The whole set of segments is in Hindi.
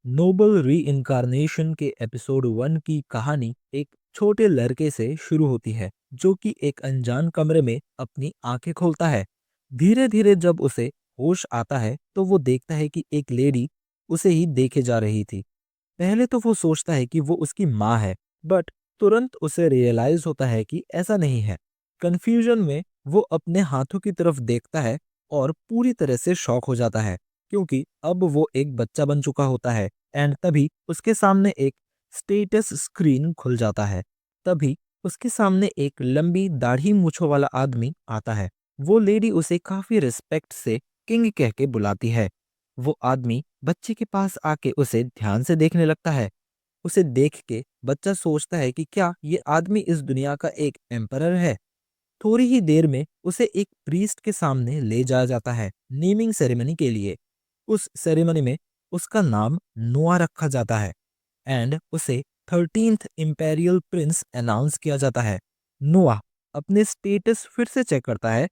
नोबल री के एपिसोड 1 की कहानी एक छोटे लड़के से शुरू होती है जो कि एक अनजान कमरे में अपनी आंखें खोलता है। धीरे धीरे जब उसे होश आता है तो वो देखता है कि एक लेडी उसे ही देखे जा रही थी। पहले तो वो सोचता है कि वो उसकी माँ है, बट तुरंत उसे रियलाइज होता है कि ऐसा नहीं है। कंफ्यूजन में वो अपने हाथों की तरफ देखता है और पूरी तरह से शॉक हो जाता है, क्योंकि अब वो एक बच्चा बन चुका होता है। एंड तभी उसके सामने एक स्टेटस स्क्रीन खुल जाता है। तभी उसके सामने एक लंबी दाढ़ी मूंछों वाला आदमी आता है। वो लेडी उसे काफी रिस्पेक्ट से किंग कह के बुलाती है। वो आदमी बच्चे के पास आके उसे ध्यान से देखने लगता है। उसे देख के बच्चा सोचता है कि क्या ये आदमी इस दुनिया का एक एम्परर है। थोड़ी ही देर में उसे एक प्रीस्ट के सामने ले जाया जाता है नेमिंग सेरेमनी के लिए। उस सेरेमनी में उसका नाम नोआ रखा जाता है एंड उसे 13th इंपेरियल प्रिंस अनाउंस किया जाता है। नोआ अपने स्टेटस फिर से चेक करता है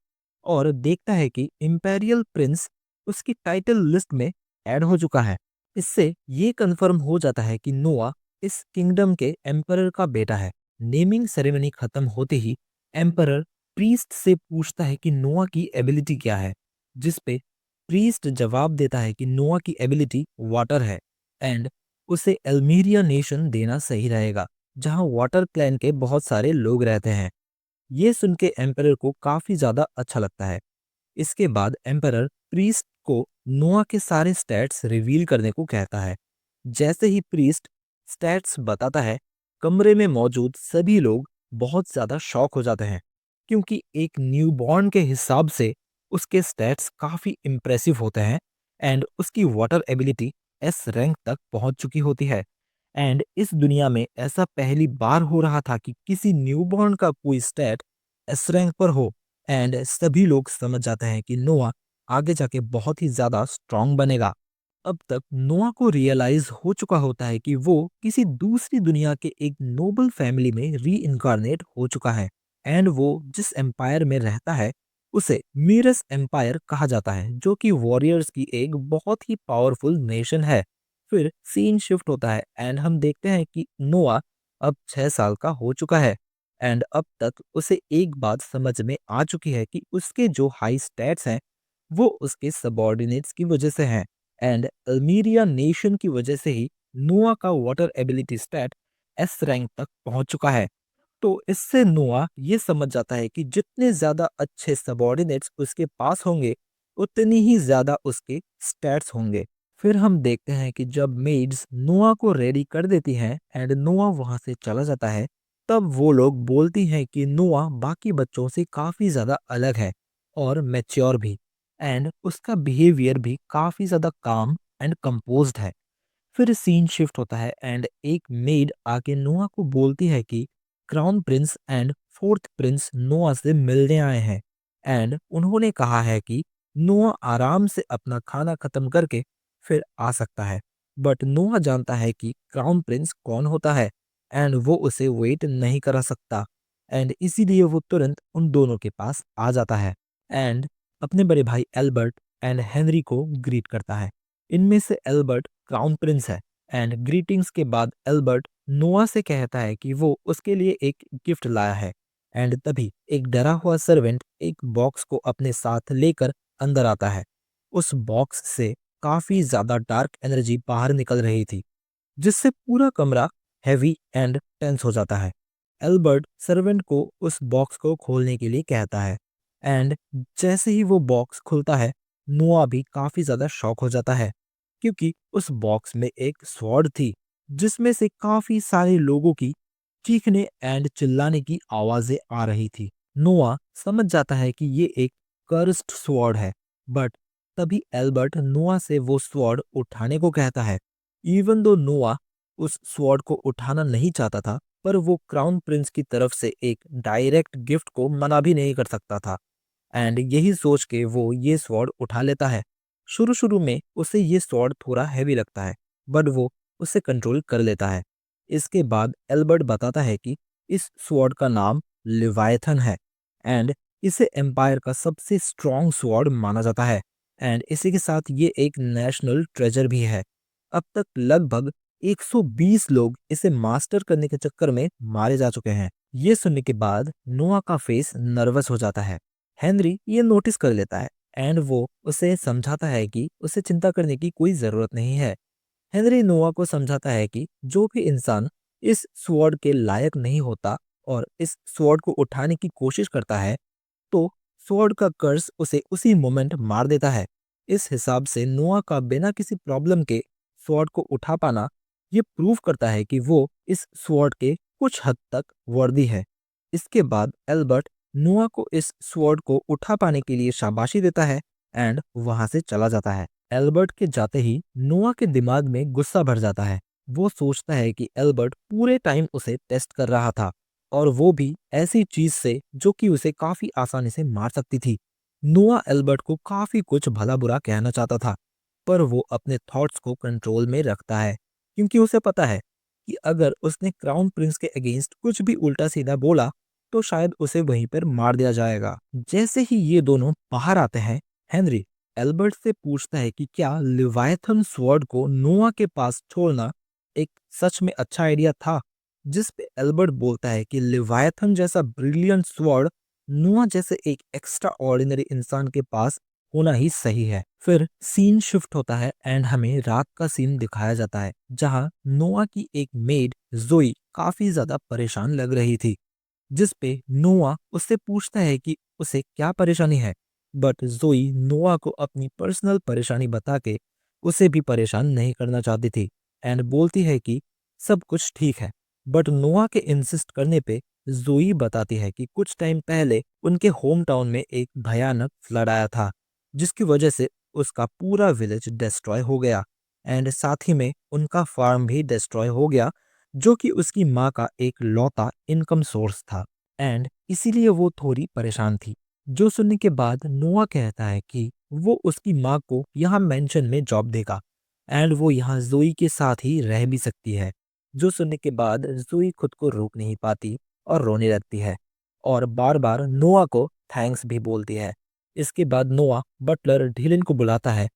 और देखता है कि इंपेरियल प्रिंस उसकी टाइटल लिस्ट में ऐड हो चुका है। इससे ये कंफर्म हो जाता है कि नोआ इस किंगडम के एम्परर का बेटा है। नेमिंग सेरेमनी खत्म होते ही एम्परर प्रीस्ट से पूछता है कि नोआ की एबिलिटी क्या है, जिस पे प्रीस्ट जवाब देता है कि नोआ की एबिलिटी वाटर है एंड उसे एल्मीरिया नेशन देना सही रहेगा, जहां वाटर क्लैन के बहुत सारे लोग रहते हैं। ये सुन के एम्परर को काफी ज्यादा अच्छा लगता है। इसके बाद एम्परर प्रीस्ट को नोआ के सारे स्टैट्स रिवील करने को कहता है। जैसे ही प्रीस्ट स्टैट्स बताता है, कमरे में मौजूद सभी लोग बहुत ज्यादा शॉक हो जाते हैं, क्योंकि एक न्यूबॉर्न के हिसाब से उसके स्टैट्स काफी इम्प्रेसिव होते हैं एंड उसकी वाटर एबिलिटी एस रैंक तक पहुंच चुकी होती है। एंड इस दुनिया में ऐसा पहली बार हो रहा था कि किसी न्यूबॉर्न का कोई स्टैट एस रैंक पर हो। एंड सभी लोग समझ जाते हैं कि नोआ आगे जाके बहुत ही ज्यादा स्ट्रांग बनेगा। अब तक नोआ को रियलाइज हो चुका होता है कि वो किसी दूसरी दुनिया के एक नोबल फैमिली में री इनकारनेट हो चुका है एंड वो जिस एम्पायर में रहता है उसे मीरस एम्पायर कहा जाता है, जो कि वॉरियर्स की एक बहुत ही पावरफुल नेशन है। फिर सीन शिफ्ट होता है एंड हम देखते हैं कि नोआ अब 6 साल का हो चुका है एंड अब तक उसे एक बात समझ में आ चुकी है कि उसके जो हाई स्टैट्स हैं वो उसके सबॉर्डिनेट्स की वजह से हैं एंड अल्मीरिया नेशन की वजह से ही नोआ का water ability stat S rank तक पहुंच चुका है। तो इससे नोआ ये समझ जाता है कि जितने ज्यादा अच्छे सबॉर्डिनेट्स उसके पास होंगे उतनी ही ज्यादा उसके स्टैट्स होंगे। फिर हम देखते हैं कि जब मेड्स नोआ को रेडी कर देती हैं एंड नोआ वहां से चला जाता है, तब वो लोग बोलती हैं कि नोआ बाकी बच्चों से काफी ज्यादा अलग है और मैच्योर भी एंड उसका बिहेवियर भी काफी ज्यादा काम एंड कंपोज्ड है। फिर सीन शिफ्ट होता है एंड एक मेड आके नोआ को बोलती है कि crown Prince and fourth Prince नोआ से मिलने आए हैं एंड उन्होंने कहा है कि नोआ आराम से अपना खाना खत्म करके फिर आ सकता है। बट नोआ जानता है कि क्राउन प्रिंस कौन होता है एंड वो उसे वेट नहीं करा सकता एंड इसीलिए वो तुरंत उन दोनों के पास आ जाता है एंड अपने बड़े भाई एल्बर्ट एंड हेनरी को ग्रीट करता है। इनमें से एल्बर्ट क्राउन प्रिंस है एंड ग्रीटिंग्स के बाद एल्बर्ट नोआ से कहता है कि वो उसके लिए एक गिफ्ट लाया है एंड तभी एक डरा हुआ सर्वेंट एक बॉक्स को अपने साथ लेकर अंदर आता है। उस बॉक्स से काफी ज्यादा डार्क एनर्जी बाहर निकल रही थी, जिससे पूरा कमरा हैवी एंड टेंस हो जाता है। एल्बर्ट सर्वेंट को उस बॉक्स को खोलने के लिए कहता है एंड जैसे ही वो बॉक्स खुलता है, नोआ भी काफी ज्यादा शॉक हो जाता है, क्योंकि उस बॉक्स में एक स्वॉर्ड थी जिसमें से काफी सारे लोगों की चीखने एंड चिल्लाने की आवाजें आ रही थी। नोआ समझ जाता है कि ये एक कर्स्ड स्वॉर्ड है, बट तभी एल्बर्ट नोआ से वो स्वॉर्ड उठाने को कहता है। इवन दो नोआ उस स्वॉर्ड को उठाना नहीं चाहता था, पर वो क्राउन प्रिंस की तरफ से एक डायरेक्ट गिफ्ट को मना भी नहीं कर सकता था एंड यही सोच के वो ये स्वॉर्ड उठा लेता है। शुरू शुरू में उसे ये स्वॉर्ड थोड़ा हैवी लगता है, बट वो उसे कंट्रोल कर लेता है। इसके बाद एल्बर्ट बताता है कि इस स्वॉर्ड का नाम लिवायथन है एंड इसे एम्पायर का सबसे स्ट्रॉन्ग स्वॉर्ड माना जाता है एंड इसी के साथ ये एक नेशनल ट्रेजर भी है। अब तक लगभग 120 लोग इसे मास्टर करने के चक्कर में मारे जा चुके हैं। ये सुनने के बाद नोआ का फेस नर्वस हो जाता है। हेनरी ये नोटिस कर लेता है एंड वो उसे समझाता है कि उसे चिंता करने की कोई जरूरत नहीं है। हेनरी नोआ को समझाता है कि जो भी इंसान इस स्वॉर्ड के लायक नहीं होता और इस स्वॉर्ड को उठाने की कोशिश करता है, तो स्वॉर्ड का कर्स उसे उसी मोमेंट मार देता है। इस हिसाब से नोआ का बिना किसी प्रॉब्लम के स्वॉर्ड को उठा पाना ये प्रूव करता है कि वो इस स्वॉर्ड के कुछ हद तक वर्दी है। इसके बाद एल्बर्ट नोआ को इस स्वॉर्ड को उठा पाने के लिए शाबाशी देता है एंड वहां से चला जाता है। एल्बर्ट के जाते ही नोआ के दिमाग में गुस्सा भर जाता है। वो सोचता है कि एल्बर्ट पूरे टाइम उसे टेस्ट कर रहा था और वो भी ऐसी चीज से जो कि उसे काफी आसानी से मार सकती थी। नोआ एल्बर्ट को काफी कुछ भला बुरा कहना चाहता था, पर वो अपने थॉट्स को कंट्रोल में रखता है क्योंकि उसे पता है कि अगर उसने क्राउन प्रिंस के अगेंस्ट कुछ भी उल्टा सीधा बोला तो शायद उसे वहीं पर मार दिया जाएगा। जैसे ही ये दोनों बाहर आते हैं, हेनरी एल्बर्ट से पूछता है कि क्या लिवायथन स्वॉर्ड को नोआ के पास छोड़ना एक सच में अच्छा आइडिया था, जिस पे एल्बर्ट बोलता है कि लिवायथन जैसा ब्रिलियंट स्वॉर्ड नोआ जैसे एक एक्स्ट्रा ऑर्डिनरी इंसान के पास होना ही सही है। फिर सीन शिफ्ट होता है एंड हमें रात का सीन दिखाया जाता है जहां नोआ की एक मेड जोई काफी ज्यादा परेशान लग रही थी, जिस पे नोआ उससे पूछता है कि उसे क्या परेशानी है, बट जोई नोआ को अपनी पर्सनल परेशानी बता के उसे भी परेशान नहीं करना चाहती थी एंड बोलती है कि सब कुछ ठीक है। बट नोआ के इंसिस्ट करने पे जोई बताती है कि कुछ टाइम पहले उनके होम टाउन में एक भयानक फ्लड आया था, जिसकी वजह से उसका पूरा विलेज डिस्ट्रॉय हो गया एंड साथ ही में उनका फार्म भी डिस्ट्रॉय हो गया, जो कि उसकी माँ का एक लौता इनकम सोर्स था एंड इसीलिए वो थोड़ी परेशान थी। जो सुनने के बाद नोआ कहता है कि वो उसकी माँ को यहाँ मेंशन में जॉब देगा एंड वो यहाँ जोई के साथ ही रह भी सकती है। जो सुनने के बाद जोई खुद को रोक नहीं पाती और रोने लगती है और बार बार नोआ को थैंक्स भी बोलती है। इसके बाद नोआ बटलर ढीलन को बुलाता है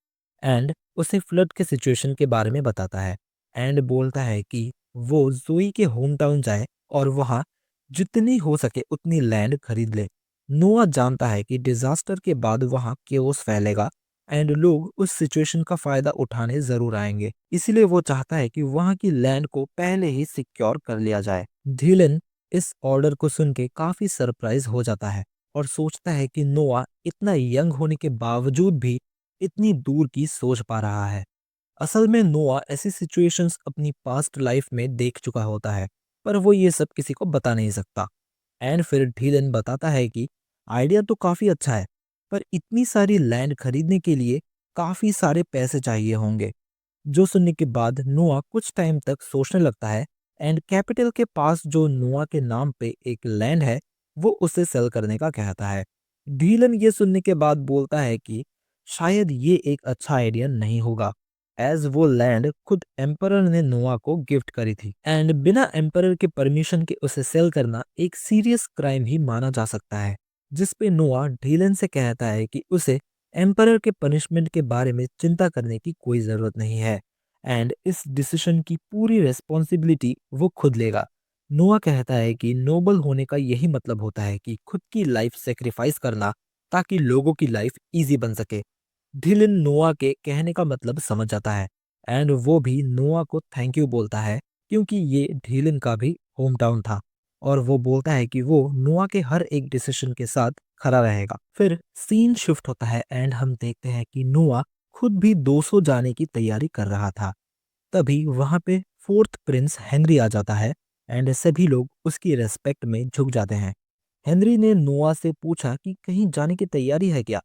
एंड उसे फ्लड के सिचुएशन के बारे में बताता है एंड बोलता है कि वो जोई के होम टाउन जाए और वहाँ जितनी हो सके उतनी लैंड खरीद ले। नोआ जानता है कि डिजास्टर के बाद वहाँ केओस फैलेगा एंड लोग उस सिचुएशन का फायदा उठाने जरूर आएंगे, इसीलिए वो चाहता है कि वहाँ की लैंड को पहले ही सिक्योर कर लिया जाए। धीलन इस ऑर्डर को सुन के काफी सरप्राइज हो जाता है और सोचता है कि नोआ इतना यंग होने के बावजूद भी इतनी दूर की सोच पा रहा है। असल में नोआ ऐसी सिचुएशंस अपनी पास्ट लाइफ में देख चुका होता है, पर वो ये सब किसी को बता नहीं सकता। एंड फिर ढीलन बताता है कि आइडिया तो काफी अच्छा है, पर इतनी सारी लैंड खरीदने के लिए काफी सारे पैसे चाहिए होंगे। जो सुनने के बाद नोआ कुछ टाइम तक सोचने लगता है एंड कैपिटल के पास जो नोआ के नाम पे एक लैंड है वो उसे सेल करने का कहता है। डीलन ये सुनने के बाद बोलता है कि शायद ये एक अच्छा आइडिया नहीं होगा, एज वो लैंड खुद एम्परर ने नोआ को गिफ्ट करी थी एंड बिना एम्परर के परमिशन के उसे सेल करना एक सीरियस क्राइम ही माना जा सकता है। जिसपे नोआ डीलन से कहता है कि उसे एम्परर के पनिशमेंट के बारे में चिंता करने की कोई जरूरत नहीं है एंड इस डिसीजन की पूरी रेस्पॉन्सिबिलिटी वो खुद लेगा। नोआ कहता है कि नोबल होने का यही मतलब होता है कि खुद की लाइफ सेक्रीफाइस करना ताकि लोगों की लाइफ इजी बन सके। ढिलिन नोआ के कहने का मतलब समझ जाता है एंड वो भी नोआ को थैंक यू बोलता है क्योंकि ये ढिलिन का भी होम टाउन था और वो बोलता है कि वो नोआ के हर एक डिसीजन के साथ खड़ा रहेगा। फिर सीन शिफ्ट होता है एंड हम देखते हैं कि नोआ खुद भी 200 जाने की तैयारी कर रहा था। तभी वहां पे फोर्थ प्रिंस हेनरी आ जाता है एंड सभी लोग उसकी रेस्पेक्ट में झुक जाते हैं। हेनरी ने नोआ से पूछा कि कहीं जाने की तैयारी है क्या।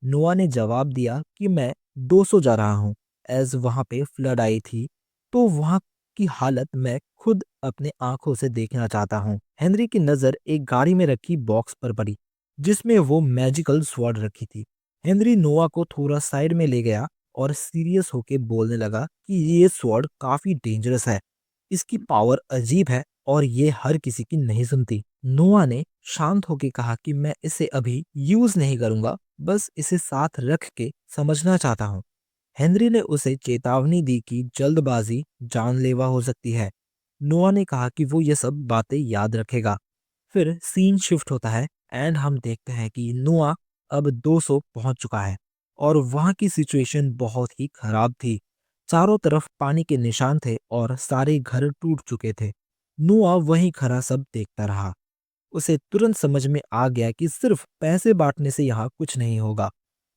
नोआ ने जवाब दिया कि मैं 200 जा रहा हूँ, एज वहां पे फ्लड आई थी तो वहां की हालत मैं खुद अपने आंखों से देखना चाहता हूँ। हेनरी की नजर एक गाड़ी में रखी बॉक्स पर पड़ी जिसमें वो मैजिकल स्वॉर्ड रखी थी। हेनरी नोआ को थोड़ा साइड में ले गया और सीरियस होके बोलने लगा कि ये स्वॉर्ड काफी डेंजरस है, इसकी पावर अजीब है और ये हर किसी की नहीं सुनती। नोआ ने शांत होकर कहा कि मैं इसे अभी यूज नहीं करूंगा, बस इसे साथ रख के समझना चाहता हूँ। हेनरी ने उसे चेतावनी दी कि जल्दबाजी जानलेवा हो सकती है। नोआ ने कहा कि वो ये सब बातें याद रखेगा। फिर सीन शिफ्ट होता है एंड हम देखते हैं कि नोआ अब 200 पहुंच चुका है और वहां की सिचुएशन बहुत ही खराब थी। चारों तरफ पानी के निशान थे और सारे घर टूट चुके थे। नोआ वहीं खड़ा सब देखता रहा। उसे तुरंत समझ में आ गया कि सिर्फ पैसे बांटने से यहाँ कुछ नहीं होगा।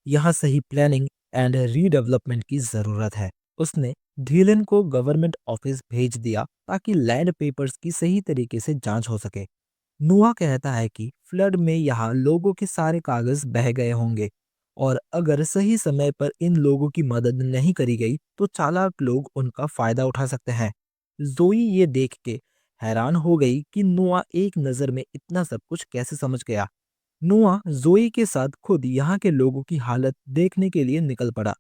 यहाँ सही प्लानिंग एंड रीडेवलपमेंट की जरूरत है। उसने डीलन को गवर्नमेंट ऑफिस भेज दिया ताकि लैंड पेपर्स की सही तरीके से जांच हो सके। नूहा कहता है कि फ्लड में यहाँ लोगों के सारे कागज बह गए होंगे और अगर सही समय पर इन लोगों की मदद नहीं करी गई तो चालाक लोग उनका फायदा उठा सकते हैं। जोई ये देख के हैरान हो गई कि नोआ एक नज़र में इतना सब कुछ कैसे समझ गया। नोआ जोई के साथ खुद यहाँ के लोगों की हालत देखने के लिए निकल पड़ा।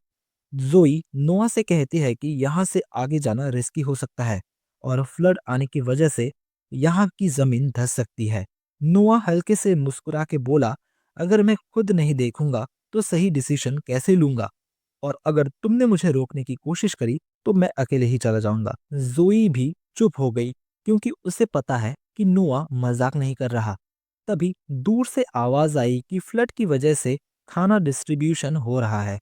जोई नोआ से कहती है कि यहाँ से आगे जाना रिस्की हो सकता है और फ्लड आने की वजह से यहाँ की जमीन धंस सकती है। नोआ हल्के से मुस्कुरा के बोला, अगर मैं खुद नहीं देखूंगा तो सही डिसीजन कैसे लूंगा, और अगर तुमने मुझे रोकने की कोशिश करी तो मैं अकेले ही चला जाऊंगा। जोई भी चुप हो गई क्योंकि उसे पता है कि नोआ मजाक नहीं कर रहा। तभी दूर से आवाज आई कि फ्लड की वजह से खाना डिस्ट्रीब्यूशन हो रहा है।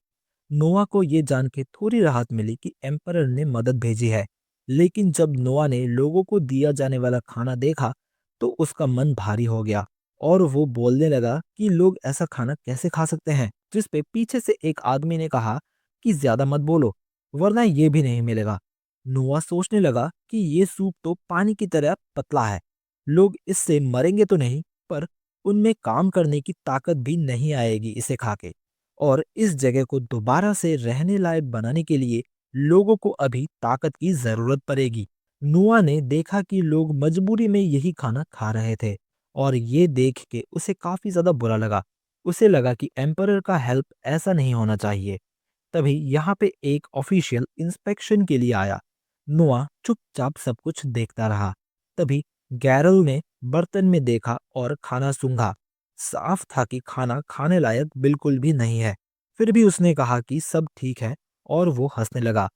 नोआ को ये जान के थोड़ी राहत मिली कि एम्परर ने मदद भेजी है। लेकिन जब नोआ ने लोगों को दिया जाने वाला खाना देखा तो उसका मन भारी हो गया और वो बोलने लगा कि लोग ऐसा खाना कैसे खा सकते हैं। जिस पे पीछे से एक आदमी ने कहा कि ज्यादा मत बोलो वरना ये भी नहीं मिलेगा। नोआ सोचने लगा कि ये सूप तो पानी की तरह पतला है, लोग इससे मरेंगे तो नहीं, पर उनमें काम करने की ताकत भी नहीं आएगी इसे खा के। और इस जगह को दोबारा से रहने लायक बनाने के लिए लोगों को अभी ताकत की जरूरत पड़ेगी। नुआ ने देखा कि लोग मजबूरी में यही खाना खा रहे थे और ये देख के उसे काफी ज्यादा बुरा लगा। उसे लगा कि एम्परर का हेल्प ऐसा नहीं होना चाहिए। तभी यहाँ पे एक ऑफिशियल इंस्पेक्शन के लिए आया। नोआ चुपचाप सब कुछ देखता रहा। तभी गैरल ने बर्तन में देखा और खाना सूंघा। साफ था कि खाना खाने लायक बिल्कुल भी नहीं है। फिर भी उसने कहा कि सब ठीक है और वो हंसने लगा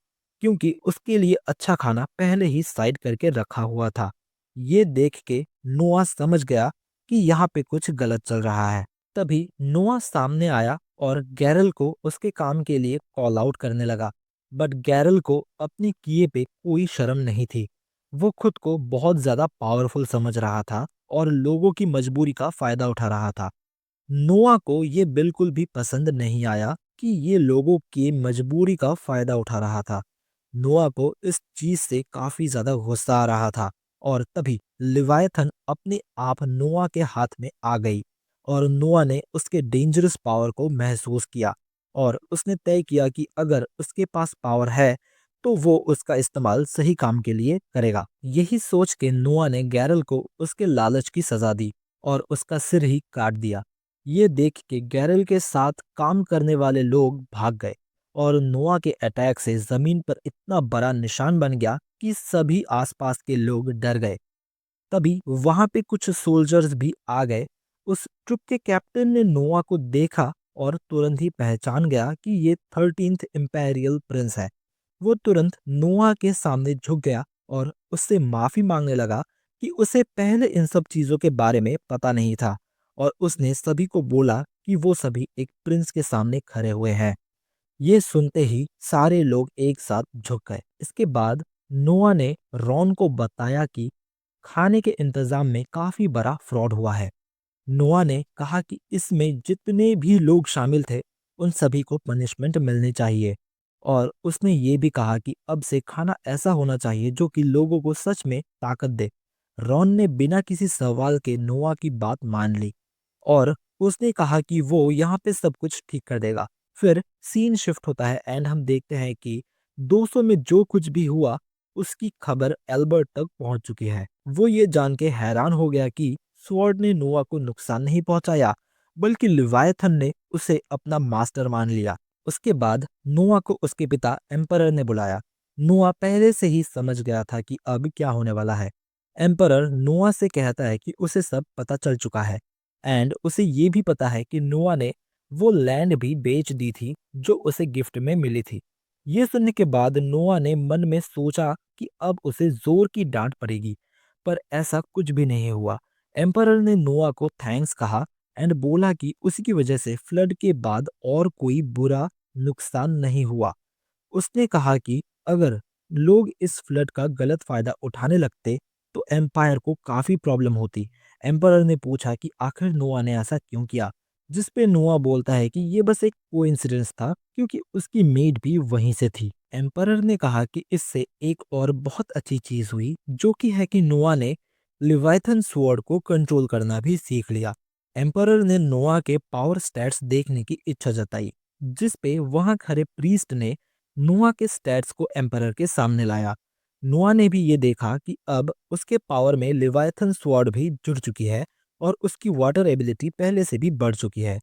क्योंकि उसके लिए अच्छा खाना पहले ही साइड करके रखा हुआ था। ये देख के नोआ समझ गया कि यहाँ पे कुछ गलत चल रहा है। तभी नोआ सामने आया और गैरल को उसके काम के लिए कॉल आउट करने लगा। बट गैरल को अपने किए पे कोई शर्म नहीं थी। वो खुद को बहुत ज्यादा पावरफुल समझ रहा था और लोगों की मजबूरी का फायदा उठा रहा था। नोआ को ये बिल्कुल भी पसंद नहीं आया कि ये लोगों की मजबूरी का फायदा उठा रहा था। नोआ को इस चीज से काफी ज्यादा गुस्सा आ रहा था और तभी लिवायथन अपने आप नोआ के हाथ में आ गई और नोआ ने उसके डेंजरस पावर को महसूस किया और उसने तय किया कि अगर उसके पास पावर है तो वो उसका इस्तेमाल सही काम के लिए करेगा। यही सोच के नोआ ने गैरल को उसके लालच की सजा दी और उसका सिर ही काट दिया। ये देख के गैरल के साथ काम करने वाले लोग भाग गए और नोआ के अटैक से जमीन पर इतना बड़ा निशान बन गया कि सभी आसपास के लोग डर गए। तभी वहां पे कुछ सोल्जर्स भी आ गए। उस ट्रुप के कैप्टन ने नोआ को देखा और तुरंत ही पहचान गया कि ये 13th इम्पेरियल प्रिंस है। वो तुरंत नोआ के सामने झुक गया और उससे माफी मांगने लगा कि उसे पहले इन सब चीजों के बारे में पता नहीं था और उसने सभी को बोला कि वो सभी एक प्रिंस के सामने खड़े हुए हैं। ये सुनते ही सारे लोग एक साथ झुक गए। इसके बाद नोआ ने रॉन को बताया कि खाने के इंतजाम में काफी बड़ा फ्रॉड हुआ है। नोआ ने कहा कि इसमें जितने भी लोग शामिल थे उन सभी को पनिशमेंट मिलनी चाहिए और उसने ये भी कहा कि अब से खाना ऐसा होना चाहिए जो कि लोगों को सच में ताकत दे। रॉन ने बिना किसी सवाल के नोआ की बात मान ली और उसने कहा कि वो यहाँ पे सब कुछ ठीक कर देगा। फिर सीन शिफ्ट होता है एंड हम देखते हैं कि 200 में जो कुछ भी हुआ उसकी खबर एल्बर्ट तक पहुंच चुकी है। वो ये जान के हैरान हो गया कि स्वॉर्ड ने नोआ को नुकसान नहीं पहुंचाया बल्कि लिवायथन ने उसे अपना मास्टर मान लिया। उसके बाद नोआ को उसके पिता एम्परर ने बुलाया। नोआ पहले से ही समझ गया था कि अब क्या होने वाला है। एम्परर नोआ से कहता है कि उसे सब पता चल चुका है एंड उसे ये भी पता है कि नोआ ने वो लैंड भी बेच दी थी जो उसे गिफ्ट में मिली थी। ये सुनने के बाद नोआ ने मन में सोचा कि अब उसे जोर की डांट पड़ेगी, पर ऐसा कुछ भी नहीं हुआ। एम्परर ने नोआ को थैंक्स कहा एंड बोला कि उसकी वजह से फ्लड के बाद और कोई बुरा नुकसान नहीं हुआ। उसने कहा कि अगर लोग इस फ्लड का गलत फायदा उठाने लगते तो एम्पायर को काफी प्रॉब्लम होती। एम्पायर ने पूछा कि आखिर नोआ ने ऐसा क्यों किया, जिस पे नोआ बोलता है कि ये बस एक कोइंसिडेंस था क्योंकि उसकी मेड भी वहीं से थी। एम्पायर ने कहा कि इससे एक और बहुत अच्छी चीज हुई, जो कि है कि नोआ ने लिवाइथन स्वॉर्ड को कंट्रोल करना भी सीख लिया। एम्पायर ने नोआ के पावर स्टैट्स देखने की इच्छा जताई, जिस पे वहां खड़े प्रीस्ट ने नोआ के स्टैट्स को एम्परर के सामने लाया। नोआ ने भी ये देखा कि अब उसके पावर में लिवायथन स्वॉर्ड भी जुड़ चुकी है और उसकी वाटर एबिलिटी पहले से भी बढ़ चुकी है।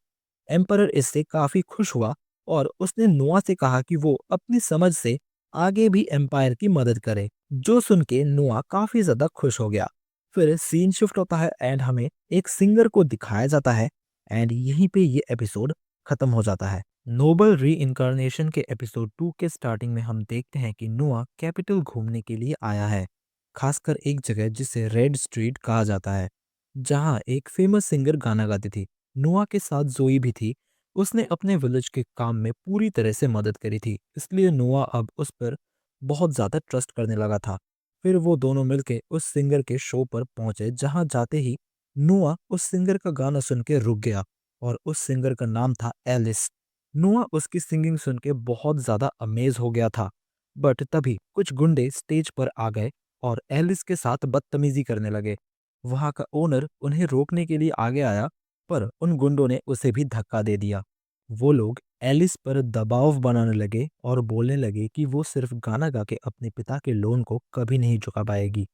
एम्परर इससे काफी खुश हुआ और उसने नोआ से कहा कि वो अपनी समझ से आगे भी एम्पायर की मदद करे, जो सुन के नोआ काफी ज्यादा खुश हो गया। फिर सीन शिफ्ट होता है एंड हमें एक सिंगर को दिखाया जाता है एंड यहीं पे ये एपिसोड खत्म हो जाता है। नोबल री इनकारनेशन के एपिसोड 2 के स्टार्टिंग में हम देखते हैं कि नोआ कैपिटल घूमने के लिए आया है, खासकर एक जगह जिसे रेड स्ट्रीट कहा जाता है, जहां एक फेमस सिंगर गाना गाती थी। नोआ के साथ जोई भी थी। उसने अपने विलेज के काम में पूरी तरह से मदद करी थी, इसलिए नोआ अब उस पर बहुत ज्यादा ट्रस्ट करने लगा था। फिर वो दोनों मिलके उस सिंगर के शो पर पहुंचे, जहां जाते ही नोआ उस सिंगर का गाना सुन के रुक गया और उस सिंगर का नाम था एलिस। नोआ उसकी सिंगिंग सुन के बहुत ज्यादा अमेज हो गया था, बट तभी कुछ गुंडे स्टेज पर आ गए और एलिस के साथ बदतमीजी करने लगे। वहां का ओनर उन्हें रोकने के लिए आगे आया, पर उन गुंडों ने उसे भी धक्का दे दिया। वो लोग एलिस पर दबाव बनाने लगे और बोलने लगे कि वो सिर्फ गाना गा के अपने पिता के लोन को कभी नहीं चुका पाएगी।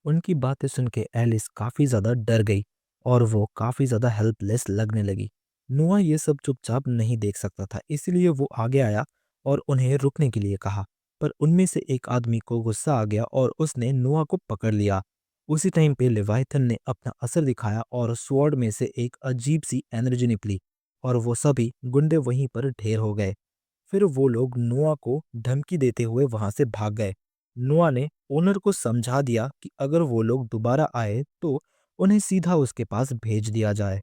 उनकी बातें सुन के एलिस काफी ज्यादा डर गई और वो काफी ज्यादा हेल्पलेस लगने लगी। नोआ ये सब चुपचाप नहीं देख सकता था, इसलिए वो आगे आया और उन्हें रुकने के लिए कहा, पर उनमें से एक आदमी को गुस्सा आ गया और उसने नोआ को पकड़ लिया। उसी टाइम पे लेवाइथन ने अपना असर दिखाया और स्वॉर्ड में से एक अजीब सी एनर्जी निकली और वो सभी गुंडे वहीं पर ढेर हो गए। फिर वो लोग नोआ को धमकी देते हुए वहां से भाग गए। नोआ ने ओनर को समझा दिया कि अगर वो लोग दोबारा आए तो उन्हें सीधा उसके पास भेज दिया जाए।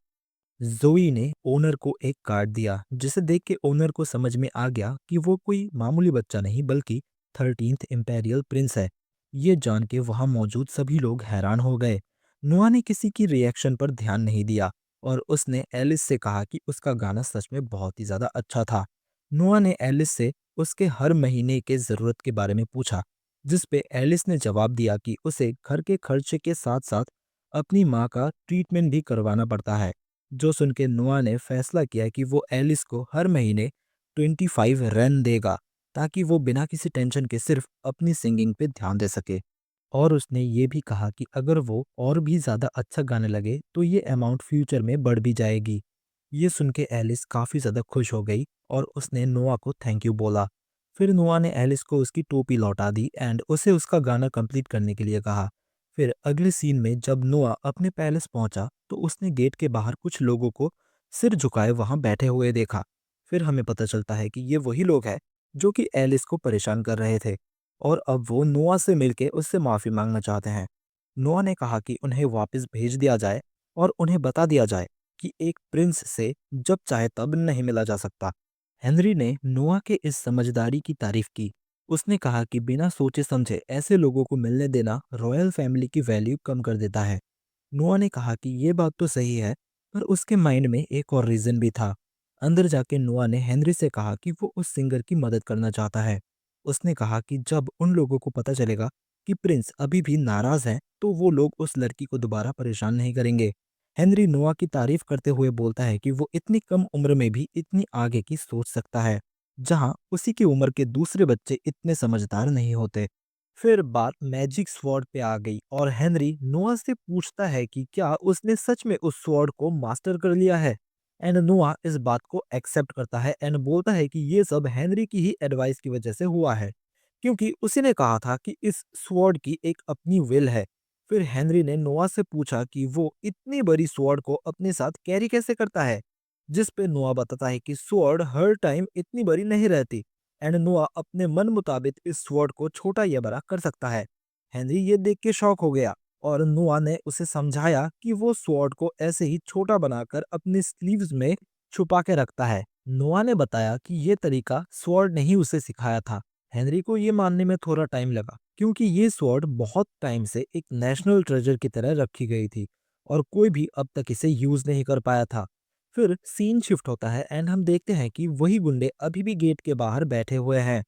जोई ने ओनर को एक कार्ड दिया, जिसे देख के ओनर को समझ में आ गया कि वो कोई मामूली बच्चा नहीं बल्कि 13th इंपेरियल प्रिंस है। ये जान के वहां मौजूद सभी लोग हैरान हो गए। नोआ ने किसी की रिएक्शन पर ध्यान नहीं दिया और उसने एलिस से कहा कि उसका गाना सच में बहुत ही ज्यादा अच्छा था। नोआ ने एलिस से उसके हर महीने के जरूरत के बारे में पूछा, जिस पे एलिस ने जवाब दिया कि उसे घर के खर्चे के साथ साथ अपनी माँ का ट्रीटमेंट भी करवाना पड़ता है। जो सुन के नोआ ने फैसला किया कि वो एलिस को हर महीने 25 रन देगा, ताकि वो बिना किसी टेंशन के सिर्फ अपनी सिंगिंग पे ध्यान दे सके। और उसने ये भी कहा कि अगर वो और भी ज्यादा अच्छा गाने लगे तो ये अमाउंट फ्यूचर में बढ़ भी जाएगी। ये सुन के एलिस काफी ज्यादा खुश हो गई और उसने नोआ को थैंक यू बोला। फिर नोआ ने एलिस को उसकी टोपी लौटा दी एंड उसे उसका गाना कंप्लीट करने के लिए कहा। फिर अगले सीन में जब नोआ अपने पैलेस पहुंचा तो उसने गेट के बाहर कुछ लोगों को सिर झुकाए वहां बैठे हुए देखा। फिर हमें पता चलता है कि ये वही लोग हैं जो कि एलिस को परेशान कर रहे थे और अब वो नोआ से मिलके उससे माफी मांगना चाहते हैं। नोआ ने कहा कि उन्हें वापस भेज दिया जाए और उन्हें बता दिया जाए कि एक प्रिंस से जब चाहे तब नहीं मिला जा सकता। हेनरी ने नोआ के इस समझदारी की तारीफ की। उसने कहा कि बिना सोचे समझे ऐसे लोगों को मिलने देना रॉयल फैमिली की वैल्यू कम कर देता है। नोआ ने कहा कि ये बात तो सही है, पर उसके माइंड में एक और रीजन भी था। अंदर जाके नोआ ने हेनरी से कहा कि वो उस सिंगर की मदद करना चाहता है। उसने कहा कि जब उन लोगों को पता चलेगा कि प्रिंस अभी भी नाराज है तो वो लोग उस लड़की को दोबारा परेशान नहीं करेंगे। हेनरी नोआ की तारीफ करते हुए बोलता है कि वो इतनी कम उम्र में भी इतनी आगे की सोच सकता है, जहां उसी की उम्र के दूसरे बच्चे इतने समझदार नहीं होते। फिर बात मैजिक स्वॉर्ड पे आ गई और हेनरी नोआ से पूछता है कि क्या उसने सच में उस स्वॉर्ड को मास्टर कर लिया है। एंड नोआ इस बात को एक्सेप्ट करता है एंड बोलता है कि ये सब हेनरी की ही एडवाइस की वजह से हुआ है, क्योंकि उसी ने कहा था कि इस स्वॉर्ड की एक अपनी विल है। फिर हेनरी ने नोआ से पूछा कि वो इतनी बड़ी स्वॉर्ड को अपने साथ कैरी कैसे करता है, जिस पे नोआ बताता है कि स्वॉर्ड हर टाइम इतनी बड़ी नहीं रहती। एंड नोआ अपने मन मुताबिक इस स्वॉर्ड को छोटा या बड़ा कर सकता है। हेनरी ये देख के शॉक हो गया और नोआ ने उसे समझाया कि वो स्वॉर्ड को ऐसे ही छोटा बनाकर अपनी स्लीव्स में छुपा के रखता है। नोआ ने बताया कि ये तरीका स्वॉर्ड ने ही उसे सिखाया था। हेनरी को ये मानने में थोड़ा टाइम लगा क्योंकि ये स्वॉर्ड बहुत टाइम से एक नेशनल ट्रेजर की तरह रखी गई थी और कोई भी अब तक इसे यूज नहीं कर पाया था। फिर सीन शिफ्ट होता है एंड हम देखते हैं कि वही गुंडे अभी भी गेट के बाहर बैठे हुए हैं।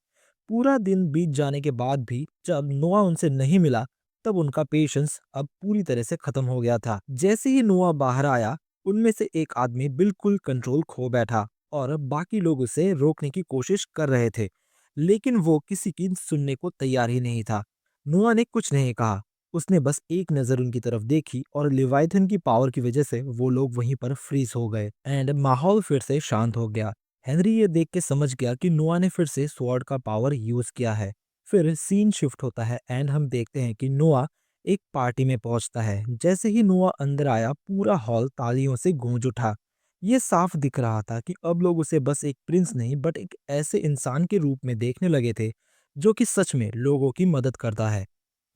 पूरा दिन बीत जाने के बाद भी जब नोआ उनसे नहीं मिला, तब उनका पेशेंस अब पूरी तरह से खत्म हो गया था। जैसे ही नोआ बाहर आया, उनमें से एक आदमी बिल्कुल कंट्रोल खो बैठा और बाकी लोग उसे रोकने की कोशिश कर रहे थे, लेकिन वो किसी की सुनने को तैयार ही नहीं था। नोआ ने कुछ नहीं कहा, उसने बस एक नजर उनकी तरफ देखी और लिवाइथन की पावर की वजह से वो लोग वहीं पर फ्रीज हो गए एंड माहौल फिर से शांत हो गया। हेनरी ये देख के समझ गया कि नोआ ने फिर से स्वॉर्ड का पावर यूज किया है। फिर सीन शिफ्ट होता है एंड हम देखते हैं कि नोआ एक पार्टी में पहुंचता है। जैसे ही नोआ अंदर आया, पूरा हॉल तालियों से गूंज उठा। ये साफ दिख रहा था कि अब लोग उसे बस एक प्रिंस नहीं बट एक ऐसे इंसान के रूप में देखने लगे थे जो कि सच में लोगों की मदद करता है।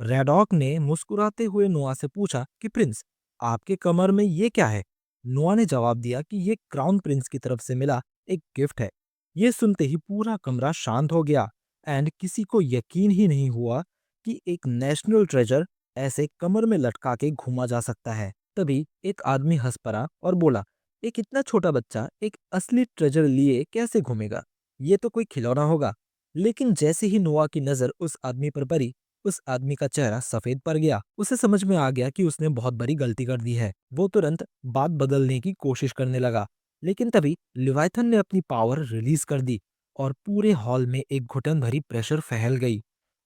रेडॉक ने मुस्कुराते हुए नोआ से पूछा कि प्रिंस, आपके कमर में ये क्या है? नोआ ने जवाब दिया कि ये क्राउन प्रिंस की तरफ से मिला एक गिफ्ट है। ये सुनते ही पूरा कमरा शांत हो गया एंड किसी को यकीन ही नहीं हुआ कि एक नेशनल ट्रेजर ऐसे कमर में लटका के घूमा जा सकता है। तभी एक आदमी हंस पड़ा और बोला, एक इतना छोटा बच्चा एक असली ट्रेजर लिए कैसे घूमेगा? ये तो कोई खिलौना होगा। लेकिन जैसे ही नोआ की नजर उस आदमी पर पड़ी, उस आदमी का चेहरा सफेद पड़ गया। उसे समझ में आ गया कि उसने बहुत बड़ी गलती कर दी है। वो तुरंत बात बदलने की कोशिश करने लगा, लेकिन तभी लिवाइथन ने अपनी पावर रिलीज कर दी और पूरे हॉल में एक घुटन भरी प्रेशर फैल गई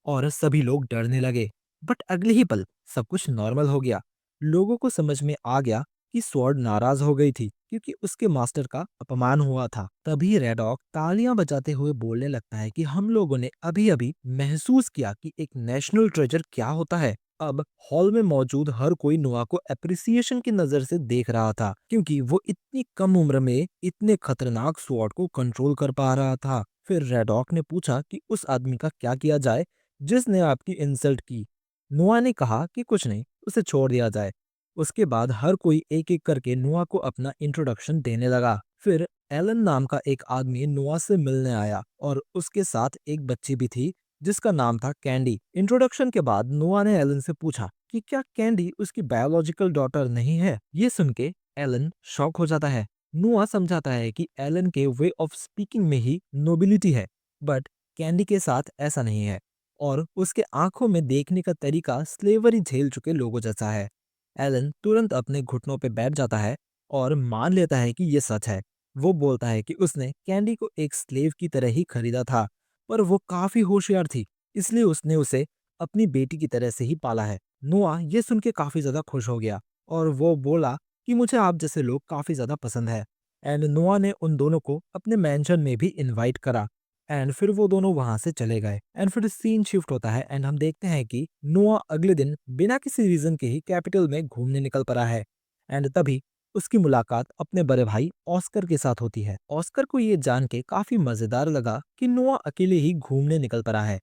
और सभी लोग डरने लगे। बट अगले ही पल सब कुछ नॉर्मल हो गया। लोगों को समझ में आ गया कि स्वॉर्ड नाराज हो गई थी क्योंकि उसके मास्टर का अपमान हुआ था। तभी रेडॉक तालियां बजाते हुए बोलने लगता है कि हम लोगों ने अभी अभी महसूस किया कि एक नेशनल ट्रेजर क्या होता है। अब हॉल में मौजूद हर कोई नोआ को एप्रिसिएशन की नजर से देख रहा था क्योंकि वो इतनी कम उम्र में इतने खतरनाक स्वॉर्ड को कंट्रोल कर पा रहा था। फिर रेडॉक ने पूछा कि उस आदमी का क्या किया जाए जिसने आपकी इंसल्ट की। नोआ ने कहा कि कुछ नहीं, उसे छोड़ दिया जाए। उसके बाद हर कोई एक एक करके नोआ को अपना इंट्रोडक्शन देने लगा। फिर एलन नाम का एक आदमी नोआ से मिलने आया और उसके साथ एक बच्ची भी थी जिसका नाम था कैंडी। इंट्रोडक्शन के बाद नोआ ने एलन से पूछा कि क्या कैंडी उसकी बायोलॉजिकल डॉटर नहीं है। ये सुन के एलन शॉक हो जाता है। नोआ समझाता है कि एलन के वे ऑफ स्पीकिंग में ही नोबिलिटी है, बट कैंडी के साथ ऐसा नहीं है और उसके आंखों में देखने का तरीका स्लेवरी झेल चुके लोगों जैसा है। एलन तुरंत अपने घुटनों पे बैठ जाता है और मान लेता है कि ये सच है। वो बोलता है कि उसने कैंडी को एक स्लेव की तरह ही खरीदा था, पर वो काफी होशियार थी, इसलिए उसने उसे अपनी बेटी की तरह से ही पाला है। नोआ ये सुन के काफी ज्यादा खुश हो गया और वो बोला कि मुझे आप जैसे लोग काफी ज्यादा पसंद है। एंड नोआ ने उन दोनों को अपने मैंशन में भी इनवाइट करा एंड फिर वो दोनों वहां से चले गए। एंड फिर सीन शिफ्ट होता है एंड हम देखते हैं कि नोआ अगले दिन बिना किसी रीजन के ही कैपिटल में घूमने निकल पड़ा है। एंड तभी उसकी मुलाकात अपने बड़े भाई ऑस्कर के साथ होती है। ऑस्कर को ये जान के काफी मजेदार लगा कि नोआ अकेले ही घूमने निकल पड़ा है,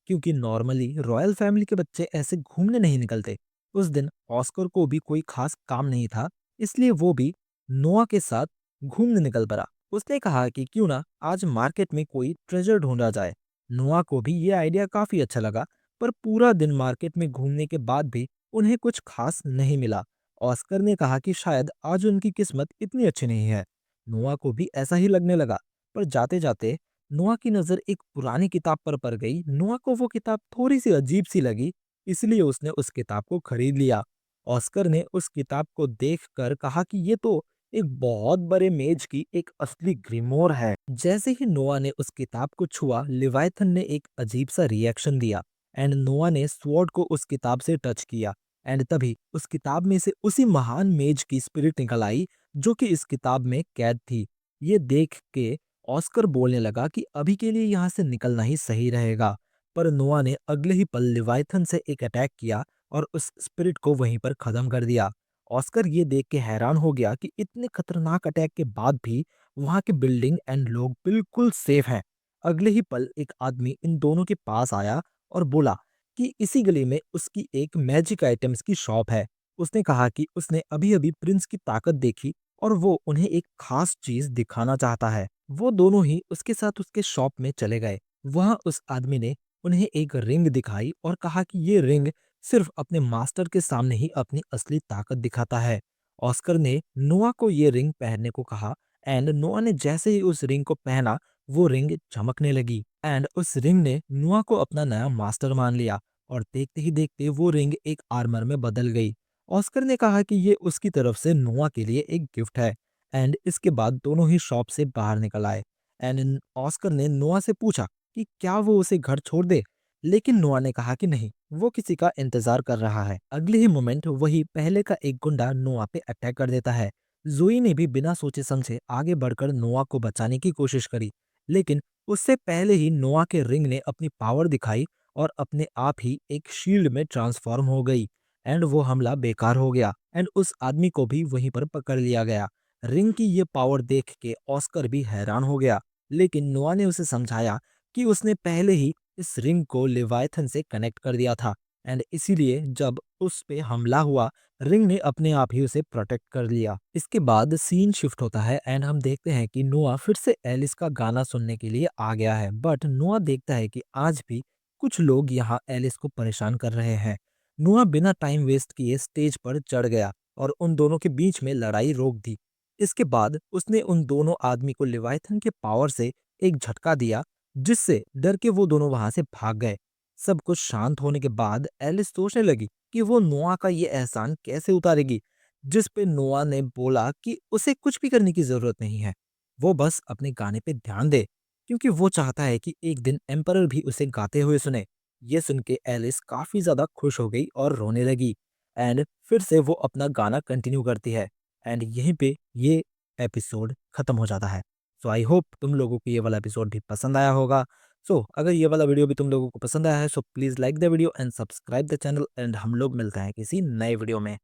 क्योंकि नॉर्मली रॉयल फैमिली के बच्चे ऐसे घूमने नहीं निकलते। उस दिन ऑस्कर को भी कोई खास काम नहीं था, इसलिए वो भी नोआ के साथ घूमने निकल पड़ा। उसने कहा कि क्यों ना आज मार्केट में कोई ट्रेजर ढूंढा जाए। नोआ को भी ये आइडिया काफी अच्छा लगा, पर पूरा दिन मार्केट में घूमने के बाद भी उन्हें कुछ खास नहीं मिला। ऑस्कर ने कहा कि शायद आज उनकी किस्मत इतनी अच्छी नहीं है। नोआ को भी ऐसा ही लगने लगा, पर जाते जाते नोआ की नजर एक पुरानी किताब पर पड़ गई। नोआ को वो किताब थोड़ी सी अजीब सी लगी, इसलिए उसने उस किताब को खरीद लिया। ऑस्कर ने उस किताब को देखकर कहा कि ये तो एक बहुत बड़े मेज की एक असली ग्रीमोर है। जैसे ही नोआ ने उस किताब को छुआ, लिवाइथन ने एक अजीब सा रिएक्शन दिया एंड नोआ ने स्वॉर्ड को उस किताब से टच किया एंड तभी उस किताब में से उसी महान मेज की स्पिरिट निकल आई जो कि इस किताब में कैद थी। ये देख के ऑस्कर बोलने लगा कि अभी के लिए यहाँ से निकलना ही सही रहेगा, पर नोआ ने अगले ही पल लिवाइथन से एक अटैक किया और उस स्पिरिट को वहीं पर खत्म कर दिया। ऑस्कर ये देख के हैरान हो गया कि इतने खतरनाक अटैक के बाद भी वहां के बिल्डिंग एंड लोग बिल्कुल सेफ हैं। अगले ही पल एक आदमी इन दोनों के पास आया और बोला कि इसी गली में उसकी एक मैजिक आइटम्स की शॉप है। उसने कहा कि उसने अभी-अभी प्रिंस की ताकत देखी और वो उन्हें एक खास चीज दिखाना चाहता है। वो दोनों ही उसके साथ उसके शॉप में चले गए। वहाँ उस आदमी ने उन्हें एक रिंग दिखाई और कहा कि ये रिंग सिर्फ अपने मास्टर के सामने ही अपनी असली ताकत दिखाता है। ऑस्कर ने नोआ को ये रिंग पहनने को कहा एंड नोआ ने जैसे ही उस रिंग को पहना वो रिंग चमकने लगी एंड उस रिंग ने नोआ को अपना नया मास्टर मान लिया और देखते ही देखते वो रिंग एक आर्मर में बदल गई। ऑस्कर ने कहा कि ये उसकी तरफ से नोआ के लिए एक गिफ्ट है एंड इसके बाद दोनों ही शॉप से बाहर निकल आए एंड ऑस्कर ने नोआ से पूछा कि क्या वो उसे घर छोड़ दे, लेकिन नोआ ने कहा कि नहीं, वो किसी का इंतजार कर रहा है। अगले ही मोमेंट वही पहले का एक गुंडा नोआ पे अटैक कर देता है। जोई ने भी बिना सोचे समझे आगे बढ़कर नोआ को बचाने की कोशिश करी, लेकिन उससे पहले ही नोआ के रिंग ने अपनी पावर दिखाई और अपने आप ही एक शील्ड में ट्रांसफॉर्म हो गई एंड वो हमला बेकार हो गया एंड उस आदमी को भी वहीं पर पकड़ लिया गया। रिंग की ये पावर देख के ऑस्कर भी हैरान हो गया, लेकिन नोआ ने उसे समझाया कि उसने पहले ही इस रिंग को लेवायथन से कनेक्ट कर दिया था एंड इसीलिए जब उस पे हमला हुआ रिंग ने अपने आप ही उसे प्रोटेक्ट कर लिया। इसके बाद सीन शिफ्ट होता है एंड हम देखते हैं कि नोआ फिर से एलिस का गाना सुनने के लिए आ गया है, बट नोआ देखता है कि आज भी कुछ लोग यहाँ एलिस को परेशान कर रहे हैं। नोआ बिना टाइम वेस्ट किए स्टेज पर चढ़ गया और उन दोनों के बीच में लड़ाई रोक दी। इसके बाद उसने उन दोनों आदमी को लेवायथन के पावर से एक झटका दिया, जिससे डर के वो दोनों वहां से भाग गए। सब कुछ शांत होने के बाद एलिस सोचने लगी कि वो नोआ का ये एहसान कैसे उतारेगी, जिस पे नोआ ने बोला कि उसे कुछ भी करने की जरूरत नहीं है, वो बस अपने गाने पे ध्यान दे, क्योंकि वो चाहता है कि एक दिन एम्परर भी उसे गाते हुए सुने। ये सुन के एलिस काफी ज्यादा खुश हो गई और रोने लगी एंड फिर से वो अपना गाना कंटिन्यू करती है एंड यहीं पे ये एपिसोड खत्म हो जाता है। सो आई होप तुम लोगों को ये वाला एपिसोड भी पसंद आया होगा। सो अगर ये वाला वीडियो भी तुम लोगों को पसंद आया है so please like the video and subscribe the channel and हम लोग मिलते हैं किसी नए वीडियो में।